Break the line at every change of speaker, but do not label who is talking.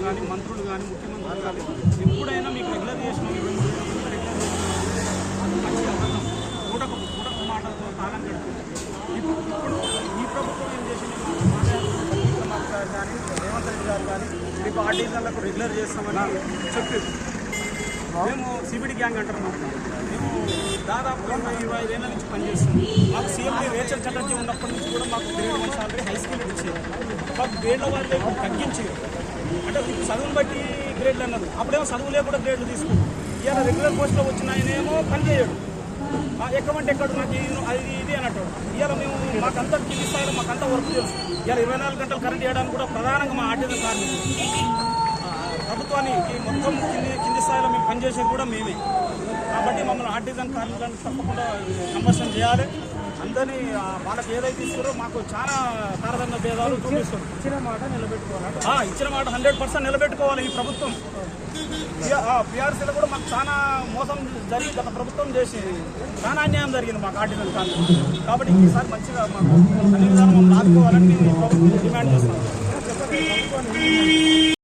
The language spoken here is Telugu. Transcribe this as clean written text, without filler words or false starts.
కానీ మంత్రులు కానీ ముఖ్యమంత్రులు కానీ ఎప్పుడైనా మీకు రెగ్యులర్ చేసిన మంచిగా అబద్ధం కూటకు మాటలతో కాలం గడుపుతుంది. ఇప్పుడు ఈ ప్రభుత్వం ఏం చేసింది, కానీ రేవంత్ రెడ్డి గారు కానీ మీకు ఆర్టీజన్లకు రెగ్యులర్ చేస్తామని చెప్పి మేము సిబిడి గ్యాంగ్ అంటున్నాం. మేము దాదాపు 25 ఏళ్ళ నుంచి పనిచేస్తాం. మాకు సీఎండీ రేచల్ చటర్జీ ఉన్నప్పటి నుంచి కూడా మాకు గ్రేడ్ 1 సాలరీ హై స్కూల్ ఇచ్చేది. మాకు గ్రేడ్ల వారికి తగ్గించేది. అంటే ఇప్పుడు చదువును బట్టి గ్రేడ్లు అన్నారు. అప్పుడేమో చదువు లేకుండా గ్రేడ్లు తీసుకుంటాం. ఇవాళ రెగ్యులర్ పోస్ట్లో వచ్చిన ఆయనేమో పని చేయడు. ఎక్కమంటే ఎక్కడ నాకు అది ఇది అన్నట్టు. ఇవాళ మేము మాకంతా కింది స్థాయిలో మాకంతా వర్క్ తెలుసు. ఇవాళ 24 గంటలు కరెంట్ చేయడానికి కూడా ప్రధానంగా మా ఆర్టీజన్ కార్మికులు. ప్రభుత్వానికి మొత్తం కింది స్థాయిలో మేము పనిచేసేది కూడా మేమే. కాబట్టి మమ్మల్ని ఆర్టిజన్ కార్మికులను తప్పకుండా కన్వర్షన్ చేయాలి. అందరినీ వాళ్ళకి ఏదైతే ఇస్తారో మాకు చాలా తారతమ్య భేదాలు చూపిస్తారు. ఇచ్చిన మాట నిలబెట్టుకోవాలి. ఇచ్చిన మాట 100% నిలబెట్టుకోవాలి ఈ ప్రభుత్వం. పిఆర్సీలో కూడా మాకు చాలా మోసం జరిగి గత ప్రభుత్వం చేసి చాలా అన్యాయం జరిగింది మాకు ఆర్టిజన్ కార్మికులు. కాబట్టి ఈసారి మంచిగా మాకు అన్ని విధాలు మమ్మల్ని ఆదుకోవాలని మేము ప్రభుత్వం డిమాండ్ చేస్తున్నాం.